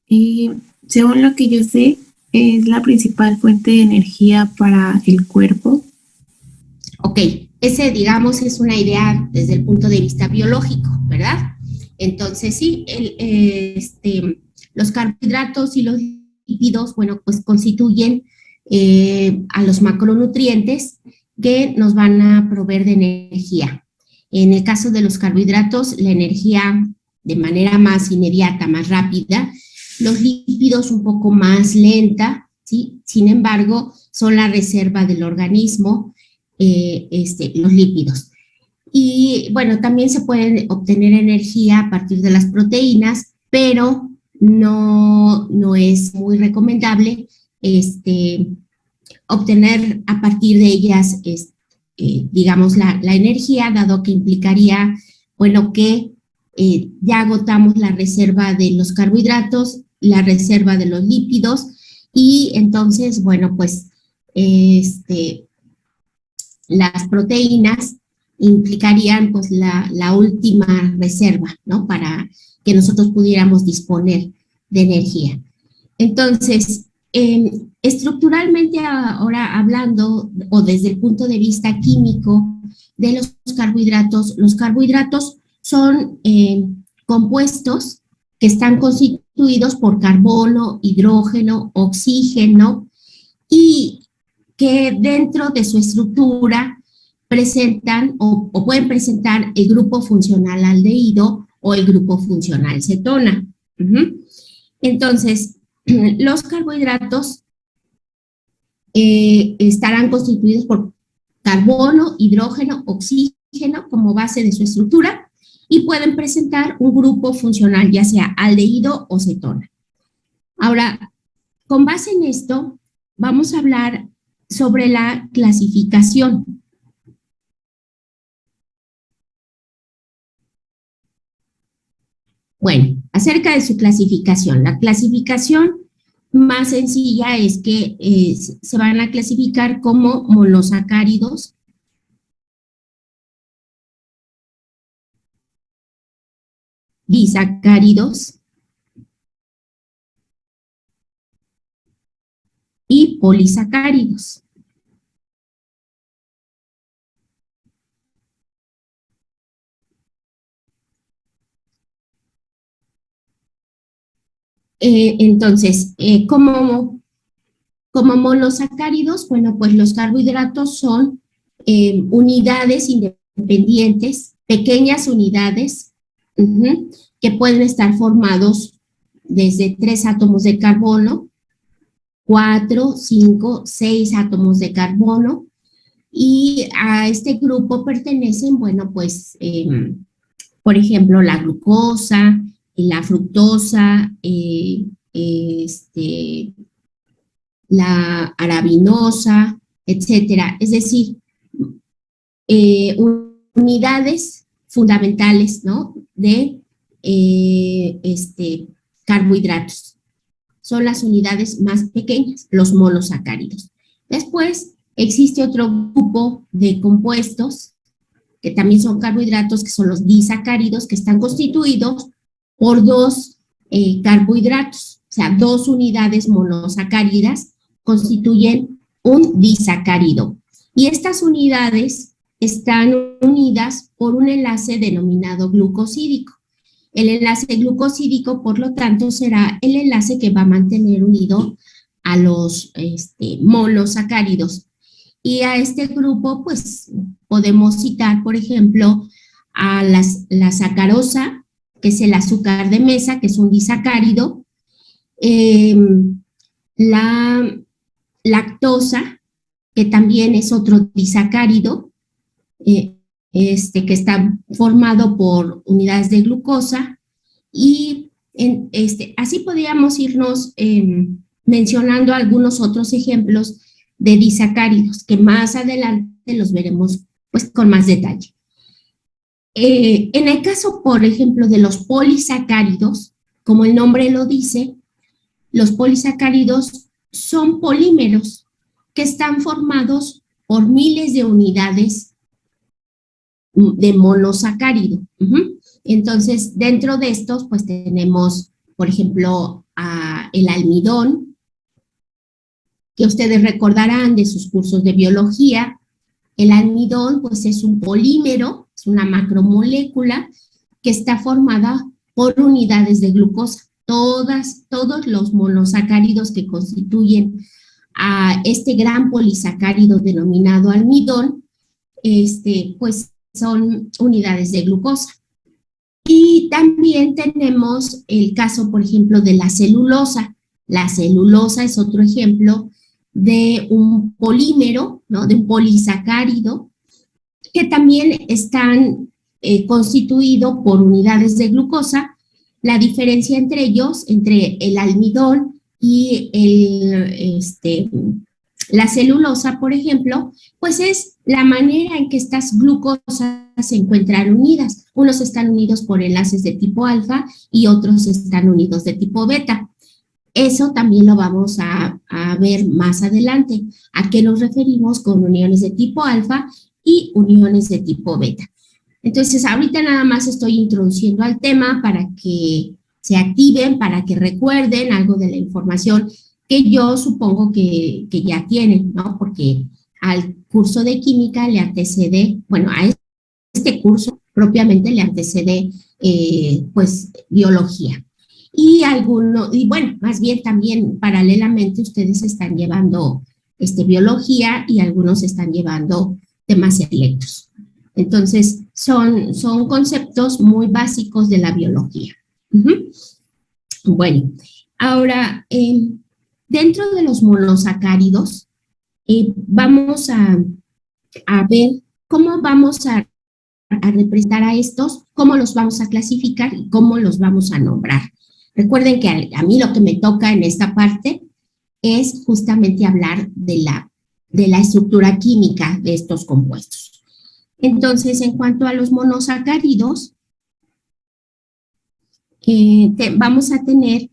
Y según lo que yo sé, es la principal fuente de energía para el cuerpo. Ok, ese, digamos, es una idea desde el punto de vista biológico, ¿verdad? Entonces, sí, los carbohidratos y los lípidos, bueno, pues constituyen a los macronutrientes que nos van a proveer de energía. En el caso de los carbohidratos, la energía de manera más inmediata, más rápida, los lípidos un poco más lenta, ¿sí? Sin embargo, son la reserva del organismo, los lípidos. Y bueno, también se puede obtener energía a partir de las proteínas, pero no es muy recomendable obtener a partir de ellas, digamos, la energía, dado que implicaría, bueno, que ya agotamos la reserva de los carbohidratos, la reserva de los lípidos, y entonces, bueno, pues, las proteínas implicarían pues la última reserva, ¿no? Para que nosotros pudiéramos disponer de energía. Entonces, estructuralmente ahora hablando o desde el punto de vista químico de los carbohidratos son compuestos que están constituidos por carbono, hidrógeno, oxígeno y que dentro de su estructura presentan o pueden presentar el grupo funcional aldehído o el grupo funcional cetona. Entonces, los carbohidratos estarán constituidos por carbono, hidrógeno, oxígeno como base de su estructura y pueden presentar un grupo funcional, ya sea aldehído o cetona. Ahora, con base en esto, vamos a hablar sobre la clasificación. Bueno, acerca de su clasificación. La clasificación más sencilla es que se van a clasificar como monosacáridos, disacáridos y polisacáridos. Entonces, como monosacáridos, bueno, pues los carbohidratos son unidades independientes, pequeñas unidades, que pueden estar formados desde 3 átomos de carbono, 4, 5, 6 átomos de carbono, y a este grupo pertenecen, bueno, pues, por ejemplo, la glucosa, la fructosa, la arabinosa, etcétera. Es decir, unidades fundamentales, ¿no? De carbohidratos. Son las unidades más pequeñas, los monosacáridos. Después existe otro grupo de compuestos que también son carbohidratos, que son los disacáridos, que están constituidos por dos carbohidratos, o sea, dos unidades monosacáridas constituyen un disacárido. Y estas unidades están unidas por un enlace denominado glucosídico. El enlace glucosídico, por lo tanto, será el enlace que va a mantener unido a los monosacáridos. Y a este grupo, pues, podemos citar, por ejemplo, a la sacarosa, que es el azúcar de mesa, que es un disacárido, la lactosa, que también es otro disacárido, que está formado por unidades de glucosa, y así podríamos irnos mencionando algunos otros ejemplos de disacáridos, que más adelante los veremos pues con más detalle. En el caso, por ejemplo, de los polisacáridos, como el nombre lo dice, los polisacáridos son polímeros que están formados por miles de unidades de monosacárido. Entonces, dentro de estos, pues tenemos por ejemplo, el almidón, que ustedes recordarán de sus cursos de biología. El almidón, pues, es un polímero, es una macromolécula que está formada por unidades de glucosa. Todos los monosacáridos que constituyen a este gran polisacárido denominado almidón, pues son unidades de glucosa. Y también tenemos el caso, por ejemplo, de la celulosa. La celulosa es otro ejemplo de un polímero, ¿no? De un polisacárido, que también están constituidos por unidades de glucosa. La diferencia entre ellos, entre el almidón y la celulosa, por ejemplo, pues es la manera en que estas glucosas se encuentran unidas. Unos están unidos por enlaces de tipo alfa y otros están unidos de tipo beta. Eso también lo vamos a ver más adelante. ¿A qué nos referimos con uniones de tipo alfa y uniones de tipo beta? Entonces, ahorita nada más estoy introduciendo al tema para que se activen, para que recuerden algo de la información que yo supongo que ya tienen, ¿no? Porque al curso de química le antecede, bueno, a este curso propiamente le antecede, pues, biología. Y bueno, más bien también paralelamente ustedes están llevando biología y algunos están llevando temas selectos. Entonces, son conceptos muy básicos de la biología. Bueno, ahora, dentro de los monosacáridos, vamos a ver cómo vamos a representar a estos, cómo los vamos a clasificar y cómo los vamos a nombrar. Recuerden que a mí lo que me toca en esta parte es justamente hablar de la estructura química de estos compuestos. Entonces, en cuanto a los monosacáridos, vamos a tener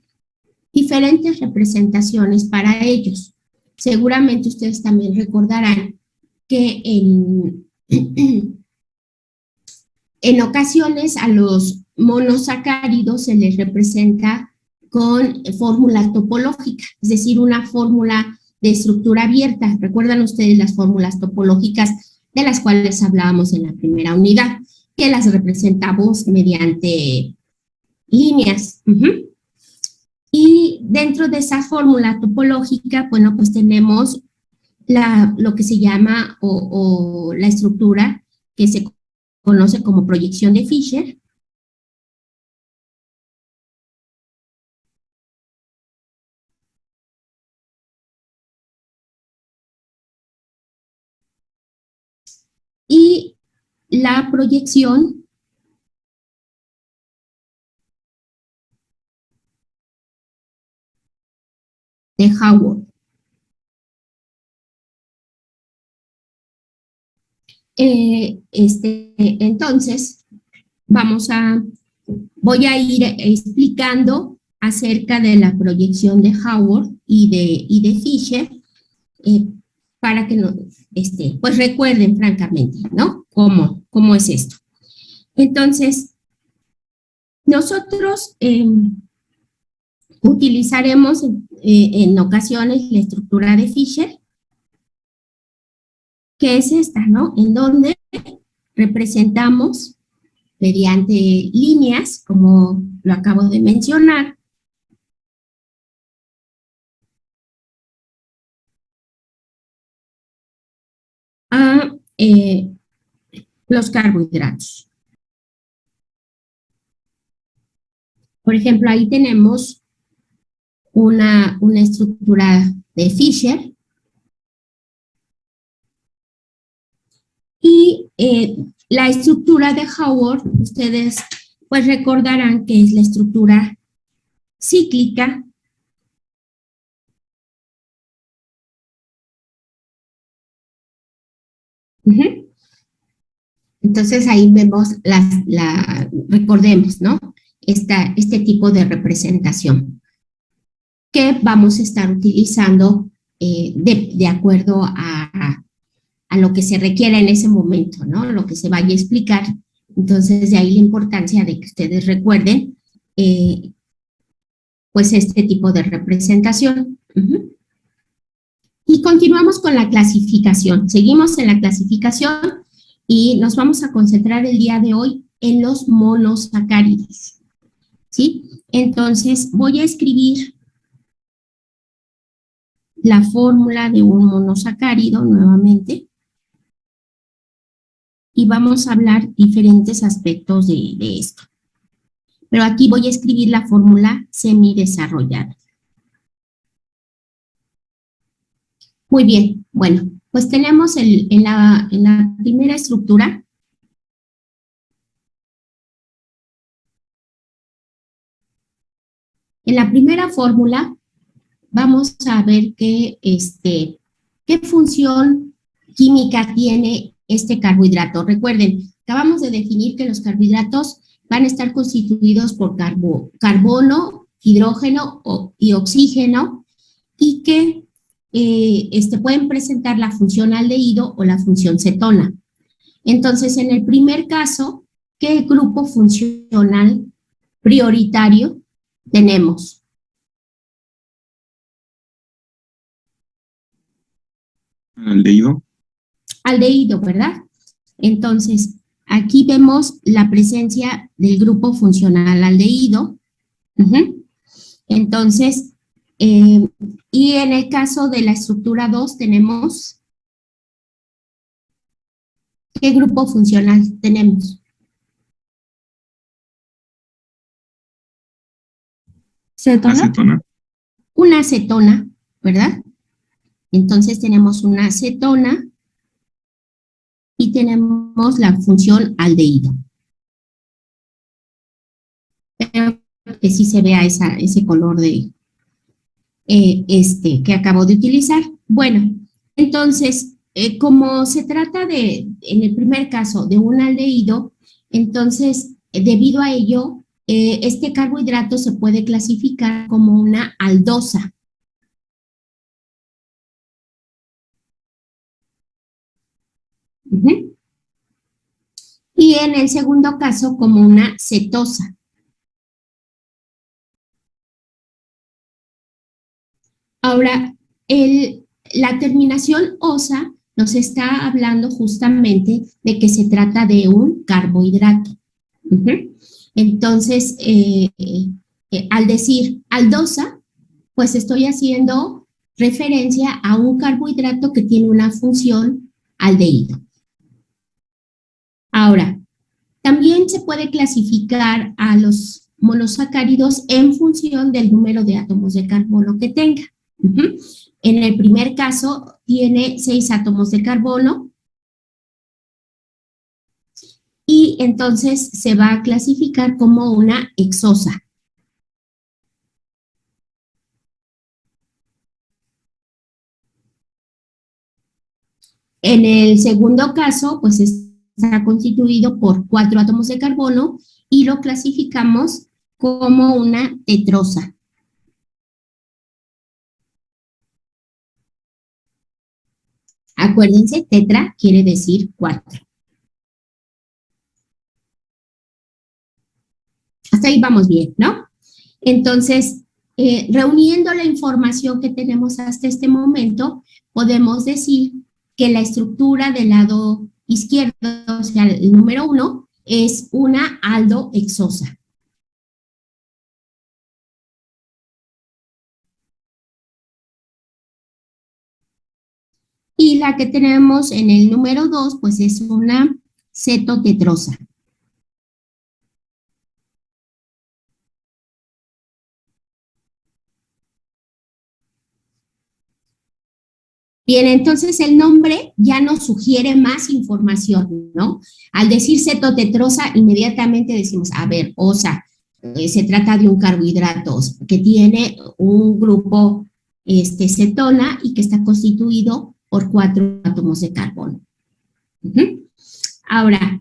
diferentes representaciones para ellos. Seguramente ustedes también recordarán que en ocasiones a los monosacáridos se les representa con fórmula topológica, es decir, una fórmula de estructura abierta. ¿Recuerdan ustedes las fórmulas topológicas de las cuales hablábamos en la primera unidad, que las representamos mediante líneas? Y dentro de esa fórmula topológica, bueno, pues tenemos lo que se llama o la estructura que se conoce como proyección de Fisher. Y la proyección de Haworth. Entonces, voy a ir explicando acerca de la proyección de Haworth y de Fisher, para que pues recuerden francamente, ¿no? ¿Cómo es esto? Entonces, nosotros utilizaremos en ocasiones la estructura de Fisher, que es esta, ¿no? En donde representamos mediante líneas, como lo acabo de mencionar, a los carbohidratos. Por ejemplo, ahí tenemos una estructura de Fisher y la estructura de Haworth, ustedes pues recordarán que es la estructura cíclica. Entonces ahí vemos recordemos, ¿no? Este tipo de representación que vamos a estar utilizando de acuerdo a lo que se requiera en ese momento, ¿no? Lo que se vaya a explicar. Entonces, de ahí la importancia de que ustedes recuerden pues este tipo de representación. Y continuamos con la clasificación. Seguimos en la clasificación y nos vamos a concentrar el día de hoy en los monosacáridos, ¿sí? Entonces, voy a escribir la fórmula de un monosacárido nuevamente y vamos a hablar diferentes aspectos de esto. Pero aquí voy a escribir la fórmula semidesarrollada. Muy bien, bueno, pues tenemos en la primera estructura, en la primera fórmula, vamos a ver qué función química tiene este carbohidrato. Recuerden, acabamos de definir que los carbohidratos van a estar constituidos por carbono, hidrógeno y oxígeno, y que pueden presentar la función aldehído o la función cetona. Entonces, en el primer caso, ¿qué grupo funcional prioritario tenemos? Aldehído. Aldehído, ¿verdad? Entonces, aquí vemos la presencia del grupo funcional aldehído. Entonces, y en el caso de la estructura 2 tenemos, ¿qué grupo funcional tenemos? ¿Cetona? Acetona. Una acetona, ¿verdad? Entonces tenemos una acetona y tenemos la función aldehído. Pero que sí se vea ese color de que acabo de utilizar. Bueno, entonces, como se trata en el primer caso, de un aldehído, entonces, debido a ello, este carbohidrato se puede clasificar como una aldosa. Y en el segundo caso, como una cetosa. Ahora, la terminación osa nos está hablando justamente de que se trata de un carbohidrato. Entonces, al decir aldosa, pues estoy haciendo referencia a un carbohidrato que tiene una función aldehído. Ahora, también se puede clasificar a los monosacáridos en función del número de átomos de carbono que tenga. En el primer caso, tiene 6 átomos de carbono y entonces se va a clasificar como una hexosa. En el segundo caso, pues está constituido por 4 átomos de carbono y lo clasificamos como una tetrosa. Acuérdense, tetra quiere decir 4. Hasta ahí vamos bien, ¿no? Entonces, reuniendo la información que tenemos hasta este momento, podemos decir que la estructura del lado izquierdo, o sea, el número 1, es una aldohexosa. Y la que tenemos en el número 2, pues es una cetotetrosa. Bien, entonces el nombre ya nos sugiere más información, ¿no? Al decir cetotetrosa, inmediatamente decimos, a ver, osa, se trata de un carbohidrato que tiene un grupo cetona y que está constituido por 4 átomos de carbono. Ahora,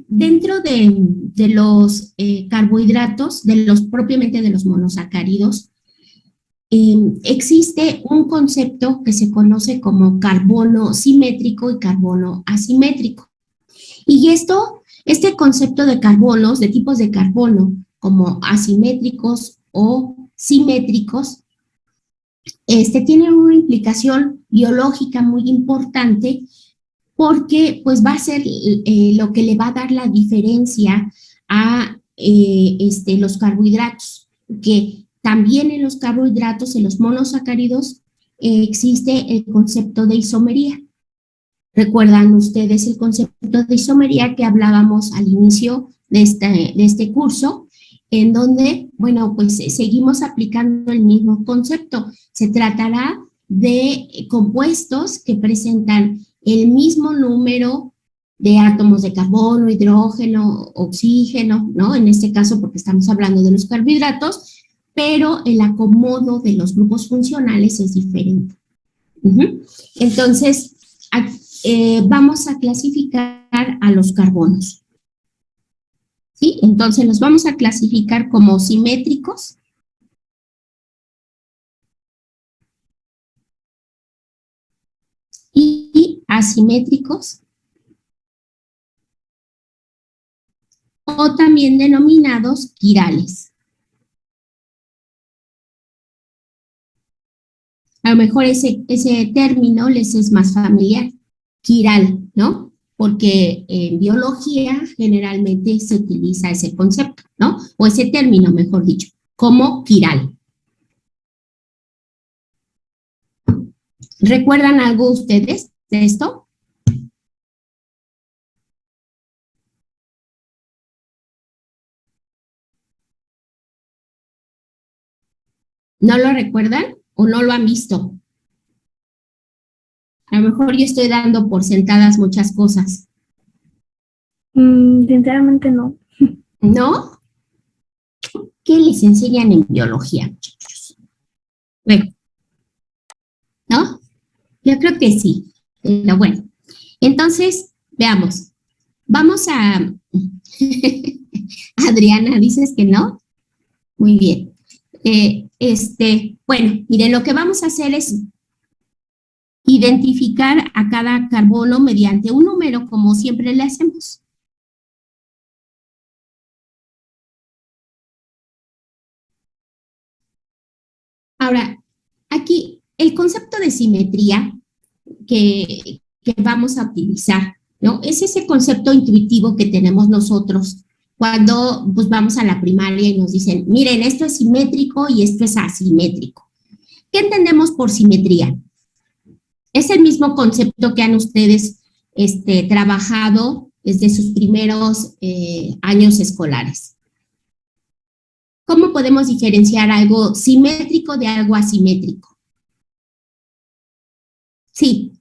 dentro de los carbohidratos, propiamente de los monosacáridos, existe un concepto que se conoce como carbono simétrico y carbono asimétrico. Y este concepto de carbonos, de tipos de carbono, como asimétricos o simétricos, tienen una implicación biológica muy importante porque pues va a ser lo que le va a dar la diferencia a los carbohidratos, que también en los carbohidratos, en los monosacáridos, existe el concepto de isomería. ¿Recuerdan ustedes el concepto de isomería que hablábamos al inicio de este curso? En donde, bueno, pues seguimos aplicando el mismo concepto. Se tratará de compuestos que presentan el mismo número de átomos de carbono, hidrógeno, oxígeno, ¿no? En este caso, porque estamos hablando de los carbohidratos, pero el acomodo de los grupos funcionales es diferente. Entonces, vamos a clasificar a los carbonos. ¿Sí? Entonces los vamos a clasificar como simétricos. Y asimétricos. O también denominados quirales. A lo mejor ese término les es más familiar. Quiral, ¿no? Porque en biología generalmente se utiliza ese concepto, ¿no? O ese término, mejor dicho, como quiral. ¿Recuerdan algo ustedes de esto? ¿No lo recuerdan o no lo han visto? A lo mejor yo estoy dando por sentadas muchas cosas. Sinceramente no. ¿No? ¿Qué les enseñan en biología, muchachos? Bueno, ¿no? Yo creo que sí, pero bueno. Entonces, veamos. Vamos a... Adriana, ¿dices que no? Muy bien. Bueno, miren, lo que vamos a hacer es identificar a cada carbono mediante un número, como siempre le hacemos. Ahora, aquí el concepto de simetría que vamos a utilizar, ¿no? Es ese concepto intuitivo que tenemos nosotros cuando pues, vamos a la primaria y nos dicen, miren, esto es simétrico y esto es asimétrico. ¿Qué entendemos por simetría? Es el mismo concepto que han ustedes trabajado desde sus primeros años escolares. ¿Cómo podemos diferenciar algo simétrico de algo asimétrico? Sí,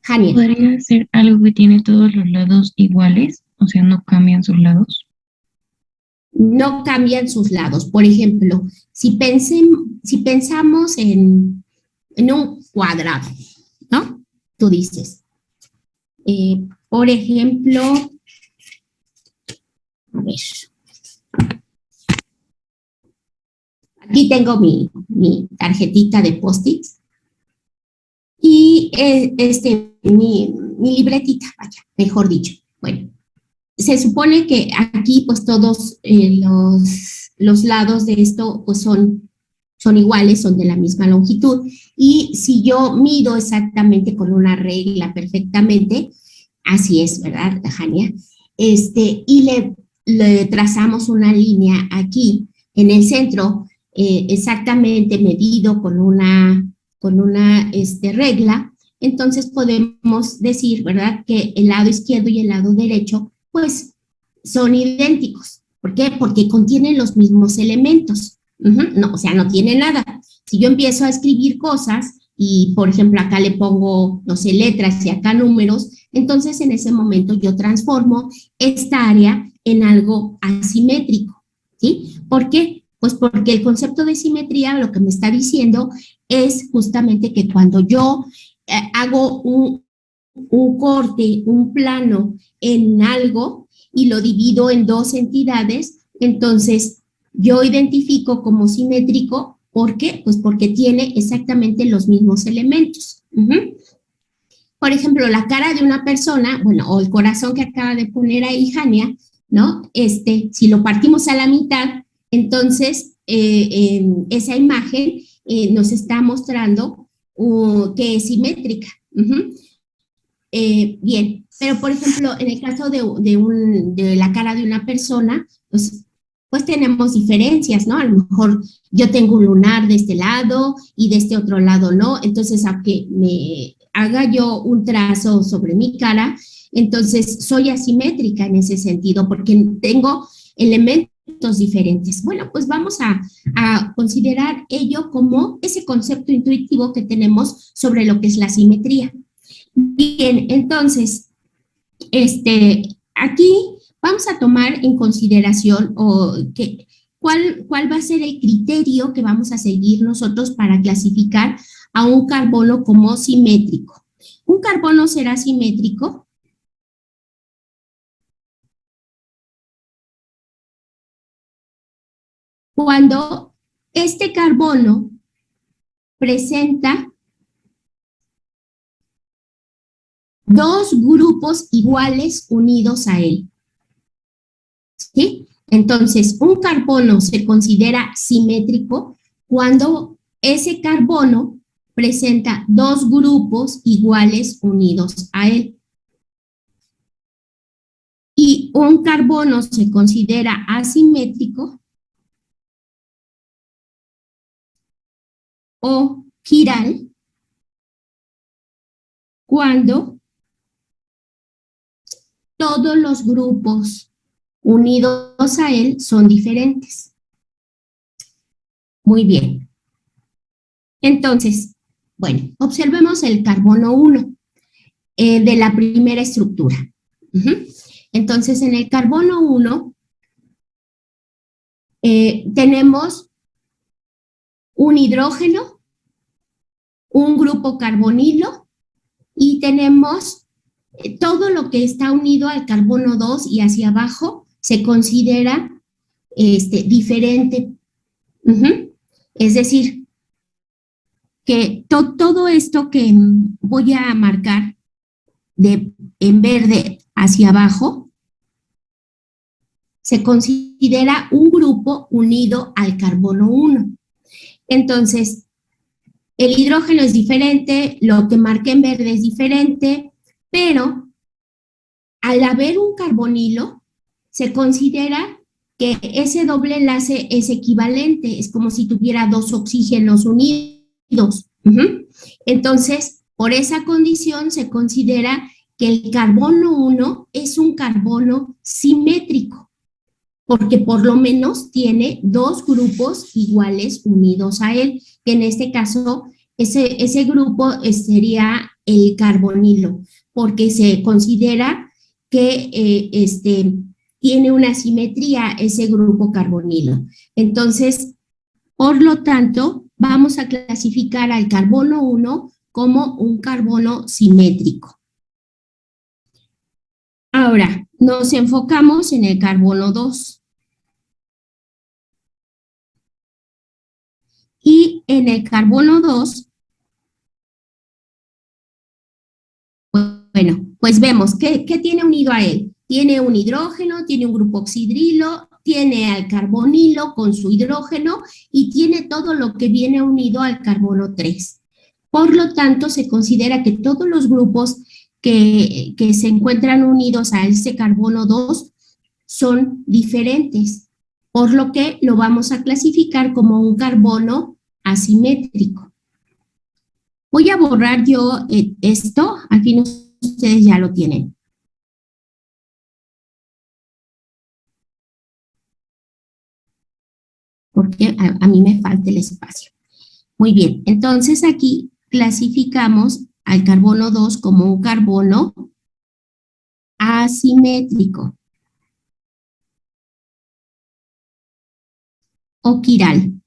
Jania. ¿Podría ser algo que tiene todos los lados iguales? O sea, no cambian sus lados. No cambian sus lados. Por ejemplo, si pensamos en un cuadrado, ¿no? Tú dices, por ejemplo, a ver, aquí tengo mi tarjetita de post-its y mi libretita, vaya, mejor dicho. Bueno, se supone que aquí pues todos los lados de esto pues son iguales, son de la misma longitud y si yo mido exactamente con una regla perfectamente, así es, ¿verdad, Jania? Y le trazamos una línea aquí en el centro, exactamente medido con una regla, entonces podemos decir, ¿verdad?, que el lado izquierdo y el lado derecho, pues, son idénticos. ¿Por qué? Porque contienen los mismos elementos. No, o sea, no tiene nada. Si yo empiezo a escribir cosas y, por ejemplo, acá le pongo, no sé, letras y acá números, entonces en ese momento yo transformo esta área en algo asimétrico, ¿sí? ¿Por qué? Pues porque el concepto de simetría lo que me está diciendo es justamente que cuando yo hago un corte, un plano en algo y lo divido en dos entidades, entonces yo identifico como simétrico. ¿Por qué? Pues porque tiene exactamente los mismos elementos. Por ejemplo, la cara de una persona, bueno, o el corazón que acaba de poner ahí Jania, ¿no? Si lo partimos a la mitad, entonces esa imagen nos está mostrando que es simétrica. Bien, pero por ejemplo, en el caso de la cara de una persona, pues tenemos diferencias, ¿no? A lo mejor yo tengo un lunar de este lado y de este otro lado no, entonces aunque me haga yo un trazo sobre mi cara, entonces soy asimétrica en ese sentido porque tengo elementos diferentes. Bueno, pues vamos a considerar ello como ese concepto intuitivo que tenemos sobre lo que es la simetría. Bien, entonces, aquí vamos a tomar en consideración cuál va a ser el criterio que vamos a seguir nosotros para clasificar a un carbono como simétrico. Un carbono será simétrico cuando este carbono presenta dos grupos iguales unidos a él. ¿Sí? Entonces, un carbono se considera simétrico cuando ese carbono presenta dos grupos iguales unidos a él. Y un carbono se considera asimétrico o quiral cuando todos los grupos unidos a él son diferentes. Muy bien. Entonces, bueno, observemos el carbono 1 de la primera estructura. Entonces, en el carbono 1 tenemos un hidrógeno, un grupo carbonilo y tenemos todo lo que está unido al carbono 2 y hacia abajo se considera diferente. Es decir, que todo esto que voy a marcar en verde hacia abajo se considera un grupo unido al carbono 1. Entonces, el hidrógeno es diferente, lo que marqué en verde es diferente, pero al haber un carbonilo, se considera que ese doble enlace es equivalente, es como si tuviera dos oxígenos unidos. Entonces, por esa condición se considera que el carbono 1 es un carbono simétrico, porque por lo menos tiene dos grupos iguales unidos a él, que en este caso ese grupo sería el carbonilo, porque se considera que tiene una simetría ese grupo carbonilo. Entonces, por lo tanto, vamos a clasificar al carbono 1 como un carbono simétrico. Ahora, nos enfocamos en el carbono 2. Y en el carbono 2, bueno, pues vemos ¿qué tiene unido a él? Tiene un hidrógeno, tiene un grupo oxidrilo, tiene al carbonilo con su hidrógeno y tiene todo lo que viene unido al carbono 3. Por lo tanto, se considera que todos los grupos que se encuentran unidos a ese carbono 2 son diferentes, por lo que lo vamos a clasificar como un carbono asimétrico. Voy a borrar yo esto, al fin ustedes ya lo tienen. Porque a mí me falta el espacio. Muy bien, entonces aquí clasificamos al carbono 2 como un carbono asimétrico o quiral.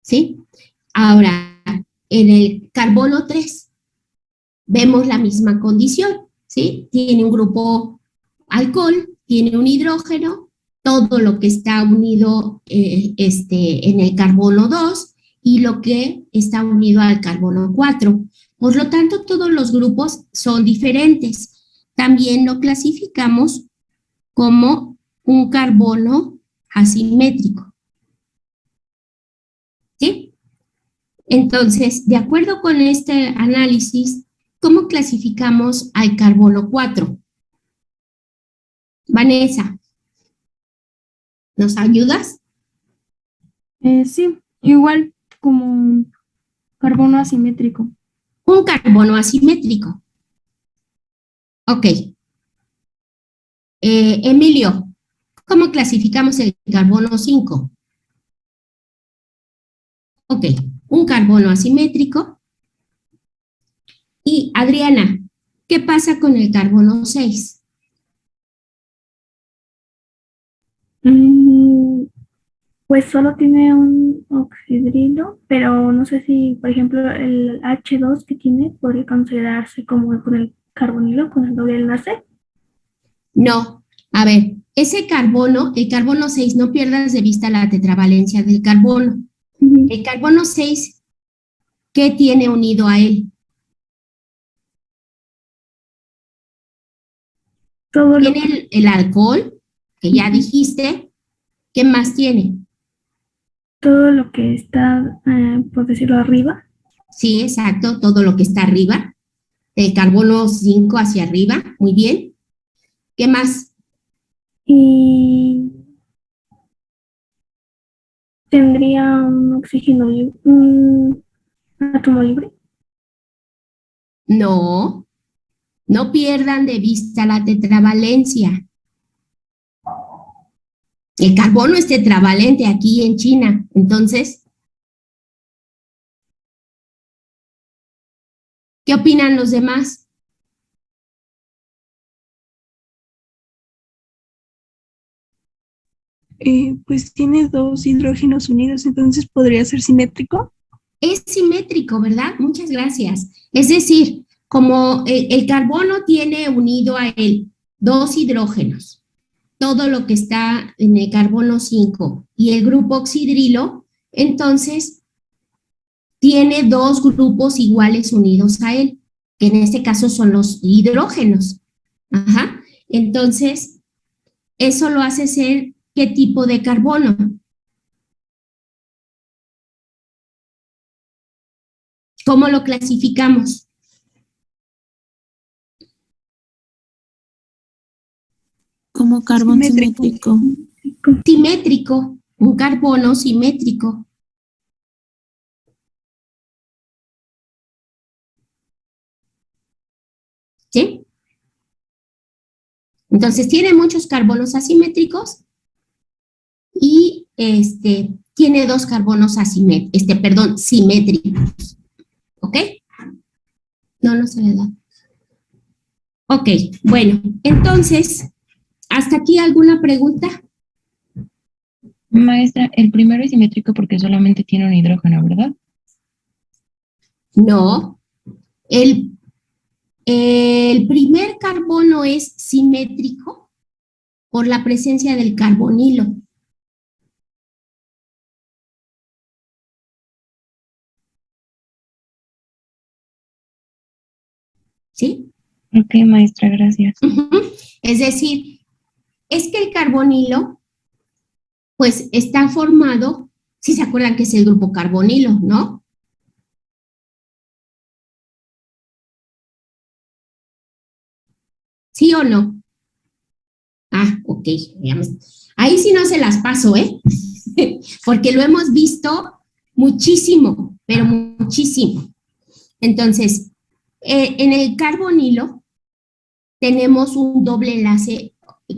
¿Sí? Ahora, en el carbono 3 vemos la misma condición, ¿sí? Tiene un grupo alcohol, tiene un hidrógeno, todo lo que está unido en el carbono 2 y lo que está unido al carbono 4. Por lo tanto, todos los grupos son diferentes. También lo clasificamos como un carbono asimétrico. ¿Sí? Entonces, de acuerdo con este análisis, ¿cómo clasificamos al carbono 4? Vanessa, ¿nos ayudas? Sí, igual como un carbono asimétrico. Un carbono asimétrico. Ok. Emilio, ¿cómo clasificamos el carbono 5? Ok, un carbono asimétrico. Y Adriana, ¿qué pasa con el carbono 6? Pues solo tiene un oxidrilo, pero no sé si, por ejemplo, el H2 que tiene podría considerarse como con el carbonilo, con el doble enlace. No, a ver, ese carbono, el carbono 6, no pierdas de vista la tetravalencia del carbono. El carbono 6, ¿qué tiene unido a él? Todo lo, Tiene el alcohol, que ya dijiste. ¿Qué más tiene? todo lo que está, por decirlo, arriba. Sí, exacto, todo lo que está arriba. El carbono 5 hacia arriba, muy bien. ¿Qué más? Y tendría un oxígeno, un átomo libre. No, no pierdan de vista la tetravalencia. El carbono es tetravalente aquí en China, entonces, ¿qué opinan los demás? Pues tiene dos hidrógenos unidos, entonces podría ser simétrico. Es simétrico, ¿verdad? Muchas gracias. Es decir, como el carbono tiene unido a él dos hidrógenos, todo lo que está en el carbono 5 y el grupo oxidrilo, entonces tiene dos grupos iguales unidos a él, que en este caso son los hidrógenos. Ajá. Entonces, eso lo hace ser ¿qué tipo de carbono? ¿Cómo lo clasificamos? Como carbón Simétrico. simétrico. Simétrico, un carbono simétrico. ¿Sí? Entonces tiene muchos carbonos asimétricos y tiene dos carbonos simétricos. ¿Ok? No se le da. Ok, bueno, entonces, ¿hasta aquí alguna pregunta? Maestra, el primero es simétrico porque solamente tiene un hidrógeno, ¿verdad? No. El primer carbono es simétrico por la presencia del carbonilo. ¿Sí? Ok, maestra, gracias. Es decir, es que el carbonilo, pues está formado, si se acuerdan que es el grupo carbonilo, ¿no? ¿Sí o no? Ah, ok. Ahí sí no se las paso, ¿eh? Porque lo hemos visto muchísimo, pero muchísimo. Entonces, en el carbonilo tenemos un doble enlace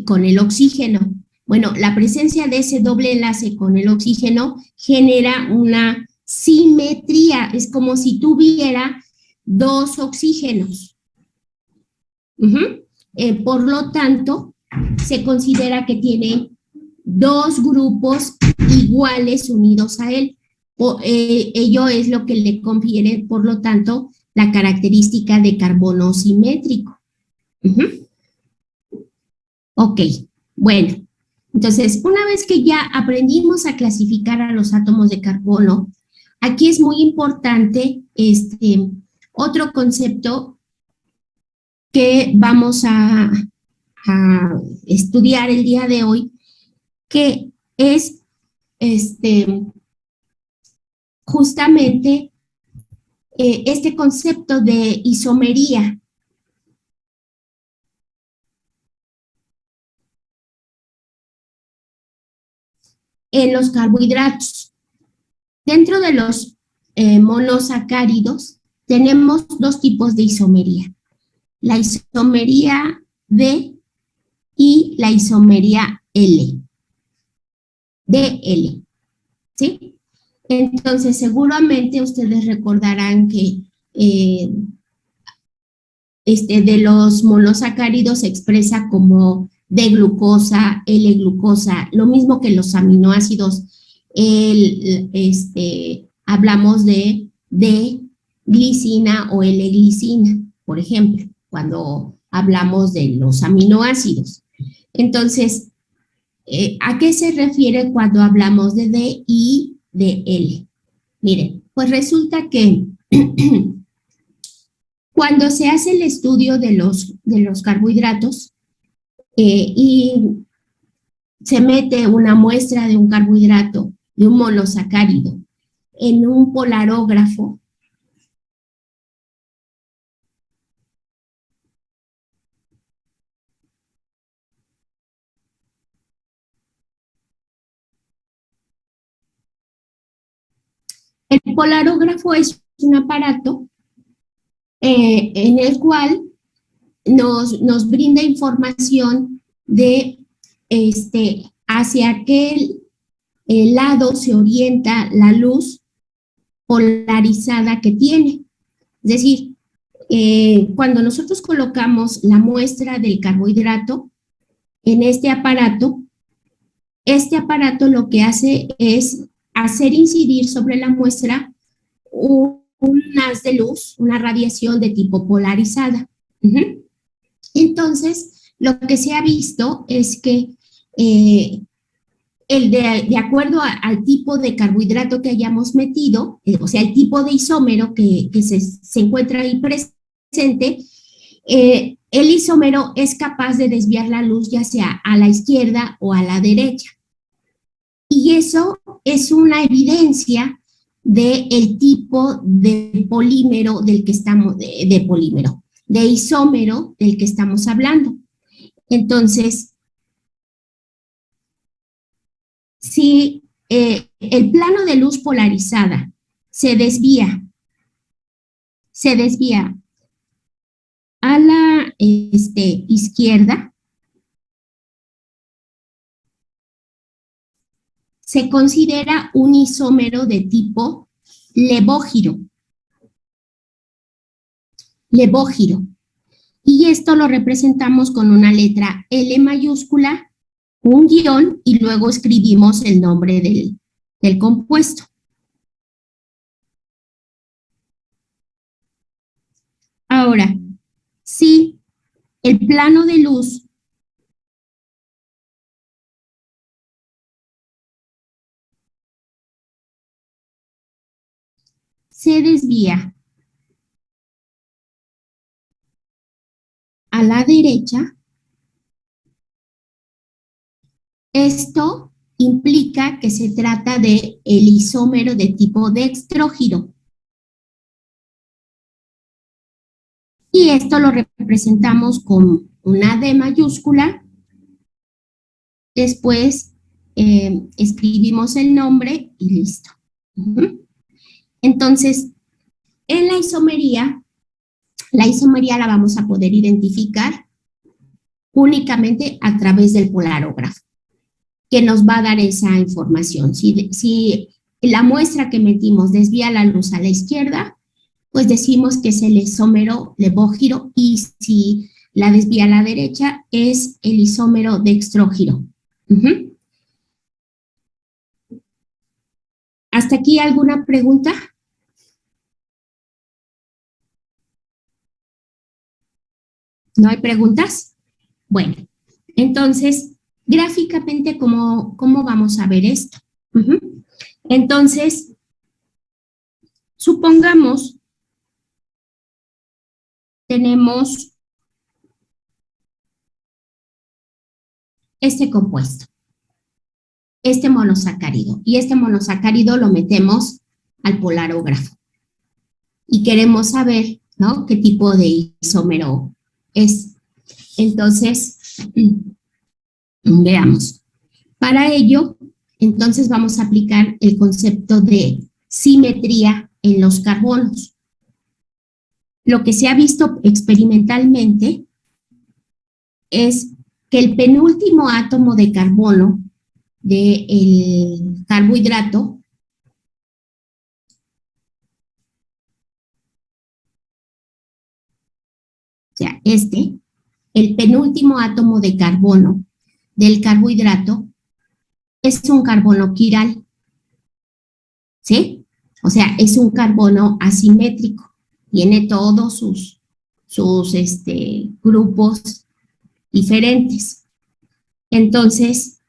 con el oxígeno. Bueno, la presencia de ese doble enlace con el oxígeno genera una simetría. Es como si tuviera dos oxígenos. Por lo tanto, se considera que tiene dos grupos iguales unidos a él. Ello es lo que le confiere, por lo tanto, la característica de carbono simétrico. Ok, bueno, entonces, una vez que ya aprendimos a clasificar a los átomos de carbono, aquí es muy importante otro concepto que vamos a a estudiar el día de hoy, que es justamente este concepto de isomería. En los carbohidratos. Dentro de los monosacáridos tenemos dos tipos de isomería. La isomería D y la isomería L. DL, ¿sí? Entonces, seguramente ustedes recordarán que de los monosacáridos se expresa como D-glucosa, L-glucosa, lo mismo que los aminoácidos, hablamos de D-glicina o L-glicina, por ejemplo, cuando hablamos de los aminoácidos. Entonces, ¿a qué se refiere cuando hablamos de D y de L? Miren, pues resulta que cuando se hace el estudio de los carbohidratos y se mete una muestra de un carbohidrato, de un monosacárido, en un polarógrafo, el polarógrafo es un aparato en el cual nos brinda información de hacia qué lado se orienta la luz polarizada que tiene. Es decir, cuando nosotros colocamos la muestra del carbohidrato en este aparato lo que hace es hacer incidir sobre la muestra un haz de luz, una radiación de tipo polarizada. Entonces, lo que se ha visto es que de acuerdo al tipo de carbohidrato que hayamos metido, o sea, el tipo de isómero que se encuentra ahí presente, el isómero es capaz de desviar la luz ya sea a la izquierda o a la derecha. Y eso es una evidencia del tipo de polímero del que estamos, de isómero del que estamos hablando. Entonces, si el plano de luz polarizada se desvía a la izquierda, se considera un isómero de tipo levógiro. Y esto lo representamos con una letra L mayúscula, un guión y luego escribimos el nombre del compuesto. Ahora, si el plano de luz se desvía a la derecha, esto implica que se trata de el isómero de tipo dextrógiro. Y esto lo representamos con una D mayúscula. Después escribimos el nombre y listo. Entonces, en la isomería la vamos a poder identificar únicamente a través del polarógrafo, que nos va a dar esa información. Si la muestra que metimos desvía la luz a la izquierda, pues decimos que es el isómero levógiro, y si la desvía a la derecha es el isómero dextrógiro. ¿Hasta aquí alguna pregunta? ¿No hay preguntas? Bueno, entonces, gráficamente, ¿cómo vamos a ver esto? Entonces, supongamos, tenemos este compuesto, este monosacárido, y este monosacárido lo metemos al polarógrafo. Y queremos saber, ¿no?, qué tipo de isómero es. Entonces, veamos. Para ello, entonces vamos a aplicar el concepto de simetría en los carbonos. Lo que se ha visto experimentalmente es que el penúltimo átomo de carbono del carbohidrato, o sea, el penúltimo átomo de carbono del carbohidrato es un carbono quiral, ¿sí? O sea, es un carbono asimétrico, tiene todos sus grupos diferentes. Entonces,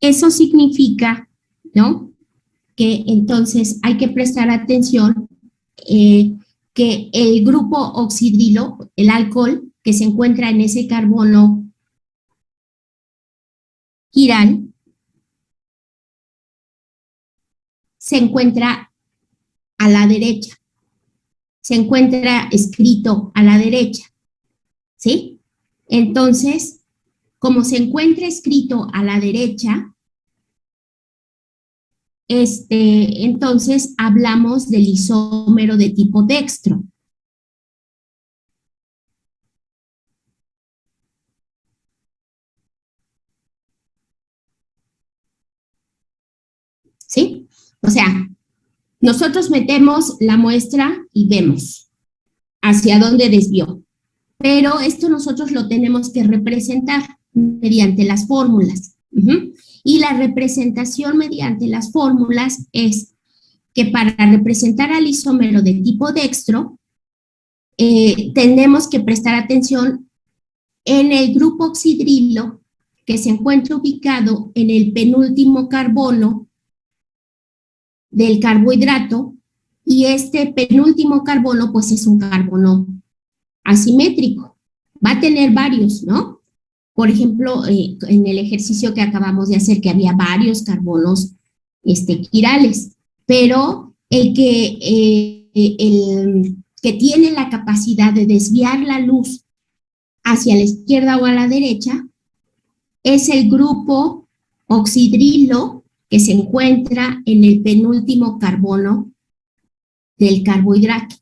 eso significa, ¿no?, que entonces hay que prestar atención que el grupo oxidrilo, el alcohol que se encuentra en ese carbono quiral, se encuentra a la derecha, se encuentra escrito a la derecha, ¿sí? Entonces, como se encuentra escrito a la derecha, entonces hablamos del isómero de tipo dextro. ¿Sí? O sea, nosotros metemos la muestra y vemos hacia dónde desvió, pero esto nosotros lo tenemos que representar mediante las fórmulas. Y la representación mediante las fórmulas es que para representar al isómero de tipo dextro, tenemos que prestar atención en el grupo oxidrilo que se encuentra ubicado en el penúltimo carbono del carbohidrato, y este penúltimo carbono pues es un carbono asimétrico. Va a tener varios, ¿no? Por ejemplo, en el ejercicio que acabamos de hacer, que había varios carbonos quirales, pero el que tiene la capacidad de desviar la luz hacia la izquierda o a la derecha es el grupo oxidrilo que se encuentra en el penúltimo carbono del carbohidrato.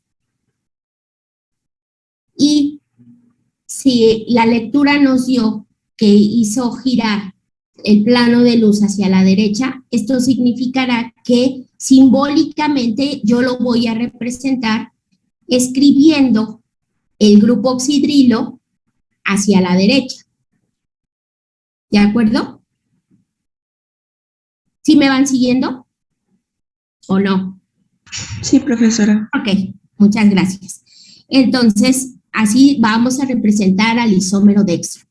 Y si la lectura nos dio que hizo girar el plano de luz hacia la derecha, esto significará que simbólicamente yo lo voy a representar escribiendo el grupo oxidrilo hacia la derecha. ¿De acuerdo? ¿Sí me van siguiendo o no? Sí, profesora. Ok, muchas gracias. Entonces, así vamos a representar al isómero dextro.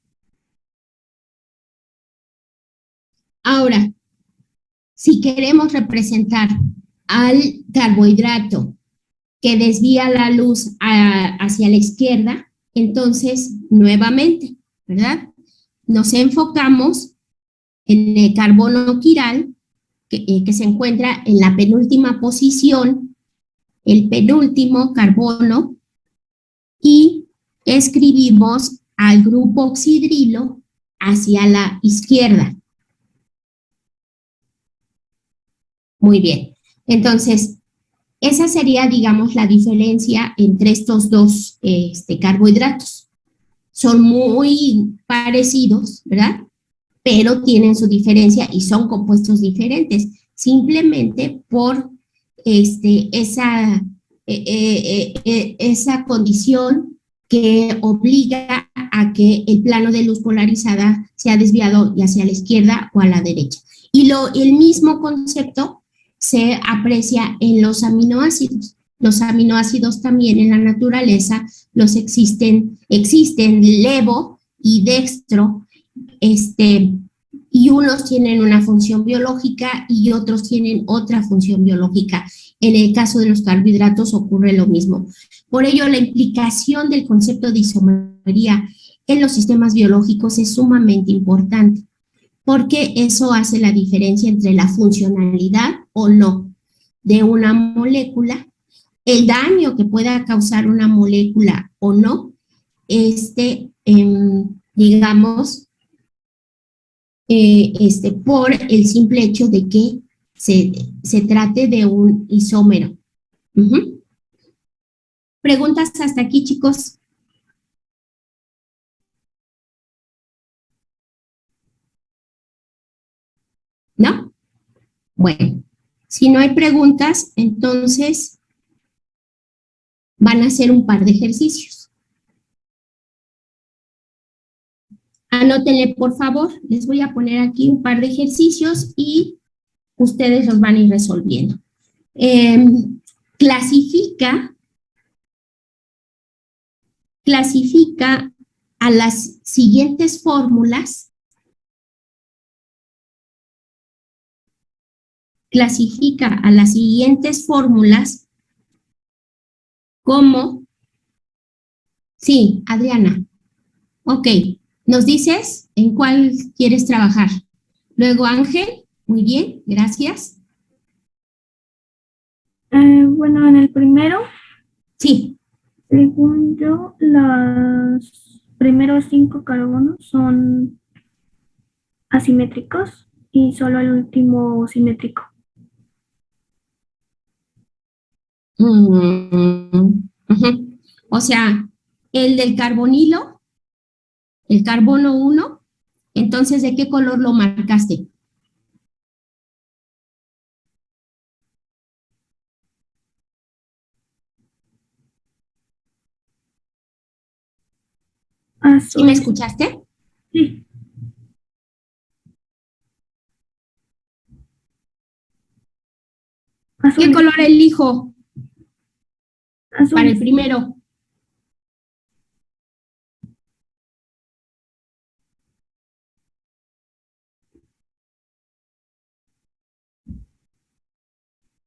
Ahora, si queremos representar al carbohidrato que desvía la luz hacia la izquierda, entonces, nuevamente, ¿verdad?, nos enfocamos en el carbono quiral que se encuentra en la penúltima posición, el penúltimo carbono, y escribimos al grupo oxidrilo hacia la izquierda. Muy bien. Entonces, esa sería, digamos, la diferencia entre estos dos carbohidratos. Son muy parecidos, ¿verdad?, pero tienen su diferencia y son compuestos diferentes, simplemente por esa condición que obliga a que el plano de luz polarizada sea desviado ya hacia la izquierda o a la derecha. Y el mismo concepto se aprecia en los aminoácidos. Los aminoácidos también en la naturaleza existen levo y dextro, y unos tienen una función biológica y otros tienen otra función biológica. En el caso de los carbohidratos ocurre lo mismo. Por ello, la implicación del concepto de isomería en los sistemas biológicos es sumamente importante, porque eso hace la diferencia entre la funcionalidad o no de una molécula, el daño que pueda causar una molécula o no, digamos, por el simple hecho de que se trate de un isómero. ¿Preguntas hasta aquí, chicos? ¿No? Bueno, si no hay preguntas, entonces van a hacer un par de ejercicios. Anótenle, por favor. Les voy a poner aquí un par de ejercicios y ustedes los van a ir resolviendo. Clasifica a las siguientes fórmulas. Clasifica a las siguientes fórmulas como... Sí, Adriana. Ok. ¿Nos dices en cuál quieres trabajar? Luego Ángel. Muy bien, gracias. Bueno, en el primero, Sí. según yo, los primeros 5 carbonos son asimétricos y solo el último simétrico. O sea, el del carbonilo, el carbono 1, entonces, ¿de qué color lo marcaste? ¿Sí me escuchaste? Sí. ¿Qué color elijo Azul. para el primero?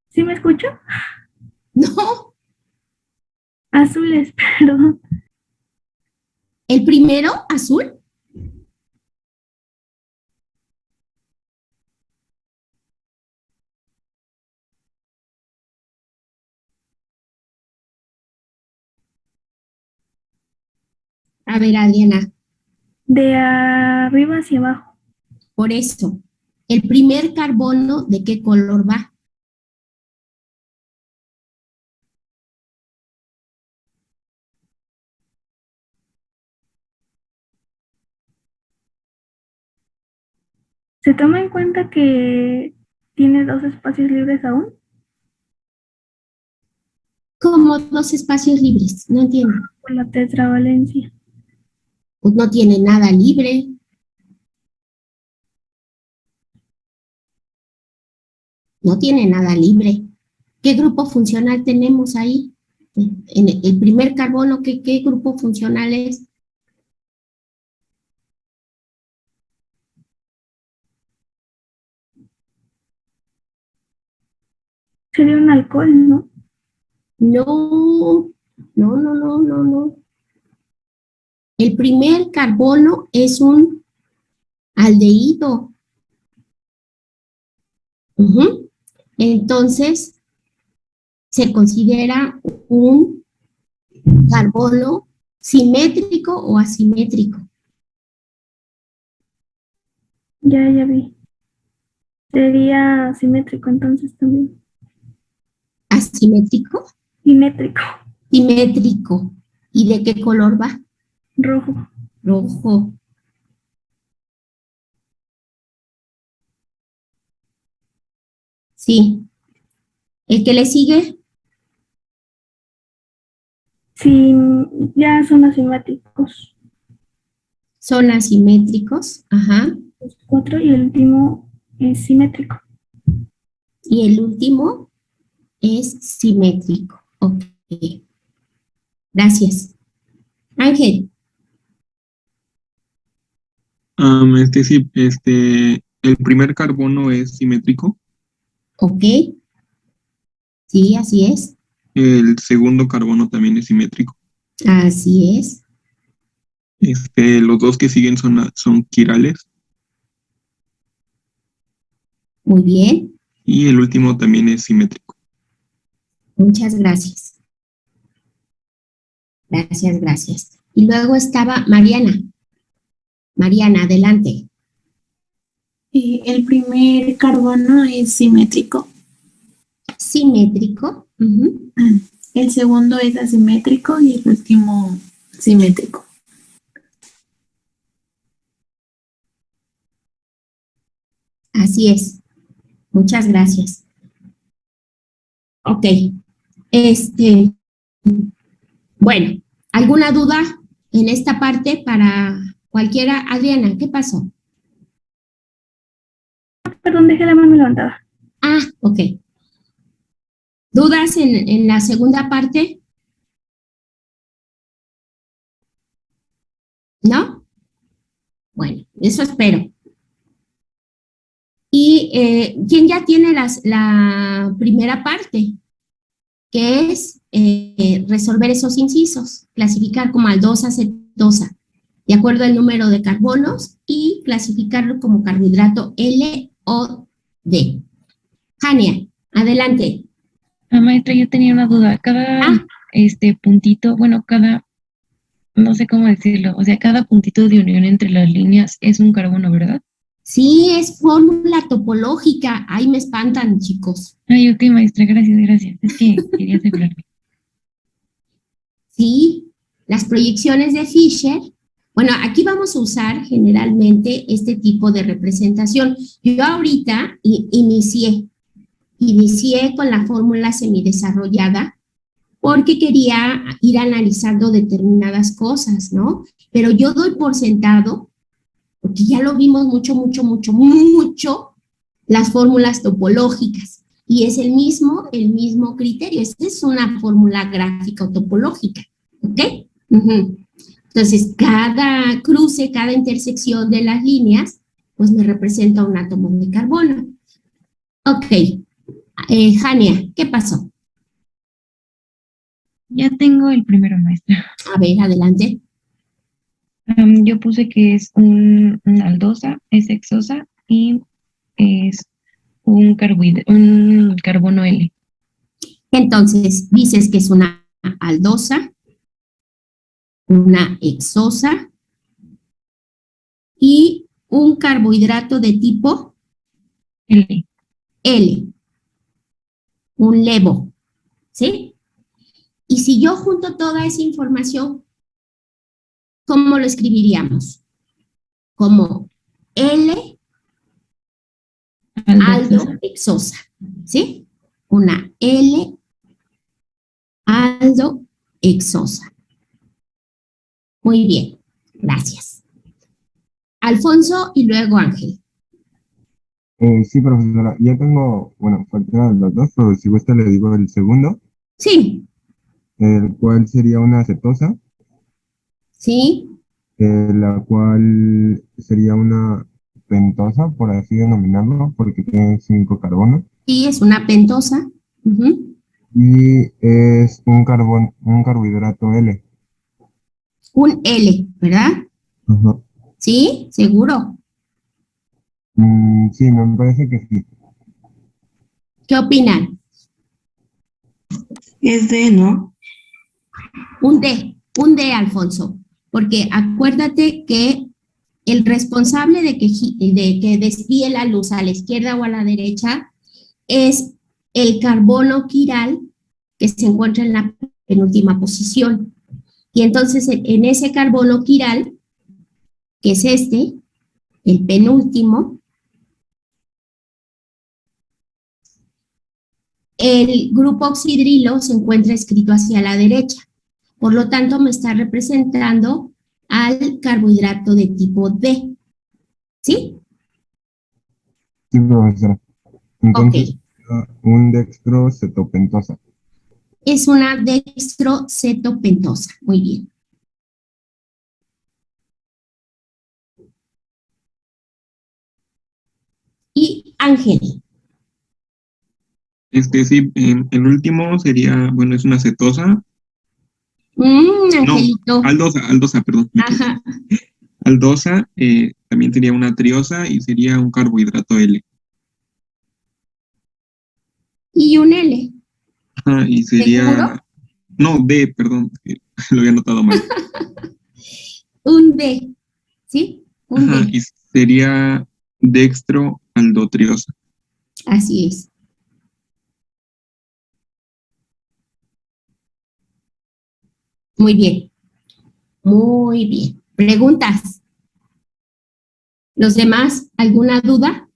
¿Sí me escucho? No, Azules, perdón. el primero, azul. A ver, Adriana, De arriba hacia abajo. por eso, el primer carbono, ¿de qué color va? ¿Se toma en cuenta que tiene 2 espacios libres aún? Como 2 espacios libres, no entiendo. Por la tetravalencia. Pues no tiene nada libre. No tiene nada libre. ¿Qué grupo funcional tenemos ahí? En el primer carbono, ¿qué grupo funcional es? Sería un alcohol, ¿no? No, no. El primer carbono es un aldehído. Entonces, se considera un carbono simétrico o asimétrico. Ya vi. Sería simétrico entonces también. ¿Asimétrico? Simétrico. Simétrico. ¿Y de qué color va? Rojo. Rojo. Sí. ¿El que le sigue? Sí, ya son asimétricos. Son asimétricos. Ajá. Los 4 y el último es simétrico. Y el último es simétrico. Ok. Gracias. Ángel. Sí, el primer carbono es simétrico. Ok. Sí, así es. El segundo carbono también es simétrico. Así es. Los dos que siguen son quirales. Muy bien. Y el último también es simétrico. Muchas gracias. Gracias, gracias. Y luego estaba Mariana. Mariana, adelante. El primer carbono es simétrico. Simétrico. Ujú. El segundo es asimétrico y el último simétrico. Así es. Muchas gracias. Ok. Bueno, ¿alguna duda en esta parte para cualquiera? Adriana, ¿qué pasó? Perdón, dejé la mano levantada. Ah, ok. ¿Dudas en la segunda parte? ¿No? Bueno, eso espero. Y ¿quién ya tiene la primera parte? Que es resolver esos incisos, clasificar como aldosa, cetosa, de acuerdo al número de carbonos y clasificarlo como carbohidrato L o D. Jania, adelante. Maestra, yo tenía una duda. Cada Ah, puntito, bueno, no sé cómo decirlo, o sea, cada puntito de unión entre las líneas es un carbono, ¿verdad? sí, es fórmula topológica. Ahí me espantan, chicos. Ay, ok, maestra, gracias, gracias. Es que quería asegurarme. Sí, las proyecciones de Fisher. Bueno, aquí vamos a usar generalmente este tipo de representación. Yo ahorita inicié con la fórmula semidesarrollada porque quería ir analizando determinadas cosas, ¿no? Pero yo doy por sentado, porque ya lo vimos mucho, las fórmulas topológicas. Y es el mismo criterio. Esta es una fórmula gráfica o topológica, ¿ok? Entonces, cada cruce, cada intersección de las líneas, pues me representa un átomo de carbono. Ok, Jania, ¿qué pasó? Ya tengo el primero, maestra. A ver, adelante. Yo puse que es una aldosa, es hexosa y es un carbono L. Entonces, dices que es una aldosa, una hexosa y un carbohidrato de tipo L. L, un levo, ¿sí? Y si yo junto toda esa información, ¿cómo lo escribiríamos? Como L Aldo aldo hexosa. hexosa, ¿sí? Una L aldo hexosa. Muy bien, gracias. Alfonso y luego Ángel. Sí, profesora, ya tengo, bueno, cualquiera de los dos, pero si gusta le digo el segundo, Sí, el cual sería una cetosa, sí, la cual sería una pentosa, por así denominarlo, porque tiene 5 carbonos, sí, es una pentosa. Ujú. y es un carbohidrato L. Un L, ¿verdad? Ajá. Sí, seguro. Sí, me parece que sí. ¿Qué opinan? Es D, ¿no? Un D, Alfonso, porque acuérdate que el responsable de que desvíe la luz a la izquierda o a la derecha es el carbono quiral que se encuentra en la penúltima posición. Y entonces en ese carbono quiral, que es el penúltimo, el grupo oxidrilo se encuentra escrito hacia la derecha. Por lo tanto, me está representando al carbohidrato de tipo D. ¿Sí? Sí, profesora. Ok. Entonces, un dextrocetopentosa. Es una dextrocetopentosa. Muy bien. Y Ángel. Sí, el último sería, bueno, es una cetosa. No, Angelito. aldosa, perdón, me equivoqué. Ajá. Aldosa, también sería una triosa y sería un carbohidrato L. Y un L. Ajá, y ¿Seguro? sería, no, D, perdón, que lo había notado mal. Un D. ¿Sí? Un Ajá, D. y sería dextroaldotriosa. Así es. Muy bien. Muy bien. ¿Preguntas? ¿Los demás? ¿Alguna duda?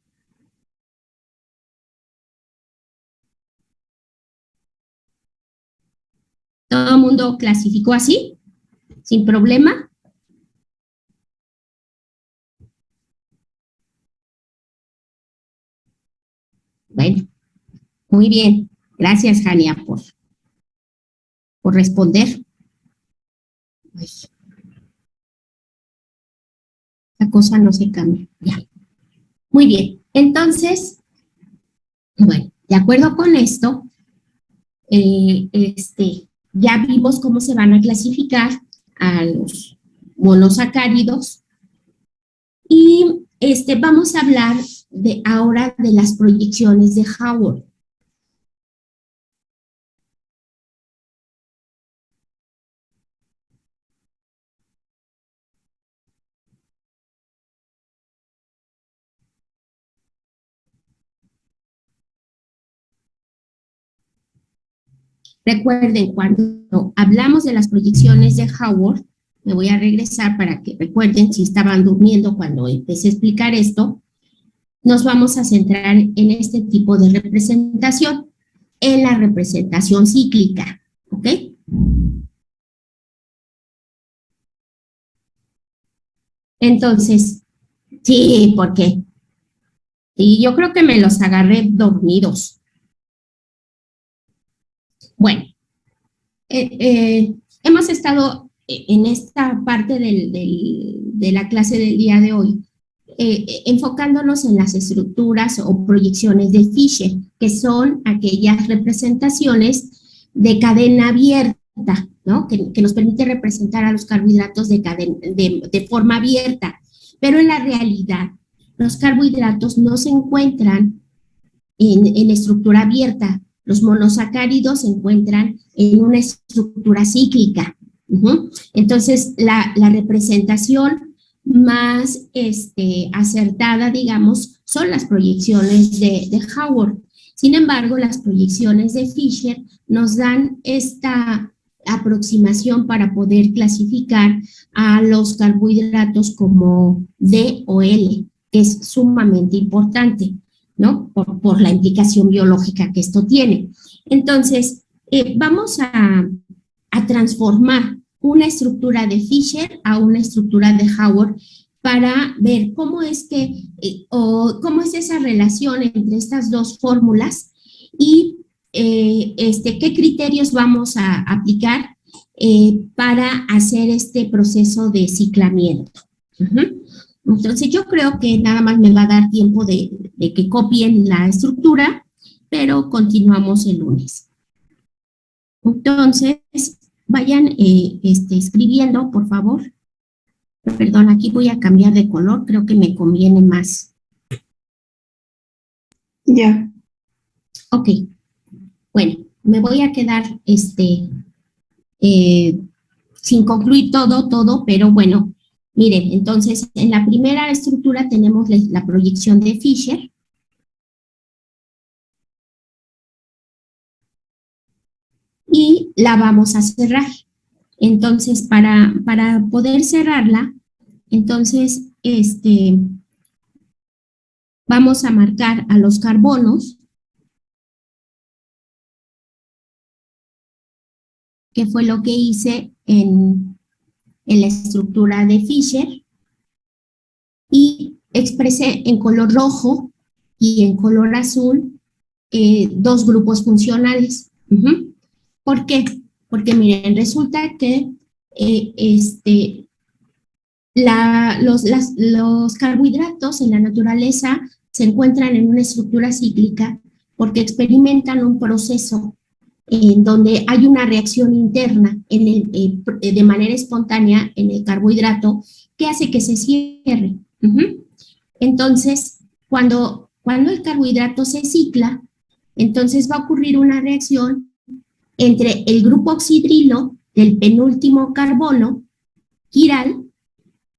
¿Todo el mundo clasificó así? ¿Sin problema? Bueno, muy bien. Gracias, Jania, por responder. Ay, la cosa no se cambia. Ya. Muy bien. Entonces, bueno, de acuerdo con esto, ya vimos cómo se van a clasificar a los monosacáridos y vamos a hablar ahora de las proyecciones de Howard. Recuerden, cuando hablamos de las proyecciones de Howard, me voy a regresar para que recuerden si estaban durmiendo cuando empecé a explicar esto, nos vamos a centrar en este tipo de representación, en la representación cíclica, ¿ok? Entonces, sí, ¿por qué? Y yo creo que me los agarré dormidos. Bueno, hemos estado en esta parte de la clase del día de hoy enfocándonos en las estructuras o proyecciones de Fisher, que son aquellas representaciones de cadena abierta, ¿no? Que nos permite representar a los carbohidratos de forma abierta, pero en la realidad los carbohidratos no se encuentran en estructura abierta, los monosacáridos se encuentran en una estructura cíclica. Entonces, la representación más acertada, digamos, son las proyecciones de Howard. Sin embargo, las proyecciones de Fisher nos dan esta aproximación para poder clasificar a los carbohidratos como D o L, que es sumamente importante, ¿no? Por la implicación biológica que esto tiene. Entonces, vamos a transformar una estructura de Fisher a una estructura de Howard para ver cómo es cómo es esa relación entre estas dos fórmulas y qué criterios vamos a aplicar para hacer este proceso de ciclamiento. Entonces yo creo que nada más me va a dar tiempo de que copien la estructura, pero continuamos el lunes. Entonces, vayan escribiendo, por favor. Perdón, aquí voy a cambiar de color, creo que me conviene más. Ya. Ok, bueno, me voy a quedar sin concluir todo, pero bueno, miren, entonces en la primera estructura tenemos la proyección de Fisher. Y la vamos a cerrar. Entonces, para poder cerrarla, entonces, vamos a marcar a los carbonos, que fue lo que hice en la estructura de Fisher, y expresé en color rojo y en color azul dos grupos funcionales. ¿Por qué? Porque miren, resulta que los carbohidratos en la naturaleza se encuentran en una estructura cíclica porque experimentan un proceso en donde hay una reacción interna de manera espontánea en el carbohidrato que hace que se cierre. Entonces, cuando el carbohidrato se cicla, entonces va a ocurrir una reacción entre el grupo oxidrilo del penúltimo carbono quiral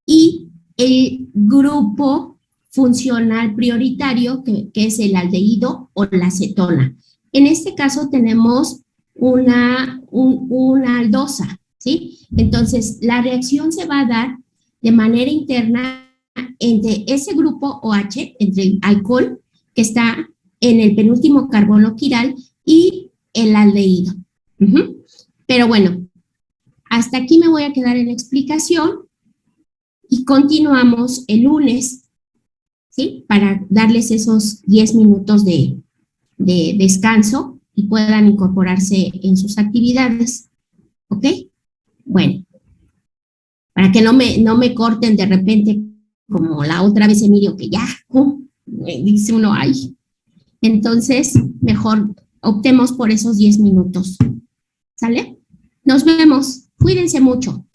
y el grupo funcional prioritario, que es el aldehído o la cetona. En este caso tenemos una aldosa, ¿sí? Entonces, la reacción se va a dar de manera interna entre ese grupo OH, entre el alcohol que está en el penúltimo carbono quiral y el aldehído. Pero bueno, hasta aquí me voy a quedar en la explicación y continuamos el lunes, ¿sí? Para darles esos 10 minutos de descanso y puedan incorporarse en sus actividades, ¿ok? Bueno, para que no me corten de repente como la otra vez, Emilio, que ya, dice uno, ay. Entonces, mejor optemos por esos 10 minutos. ¿Sale? Nos vemos. Cuídense mucho.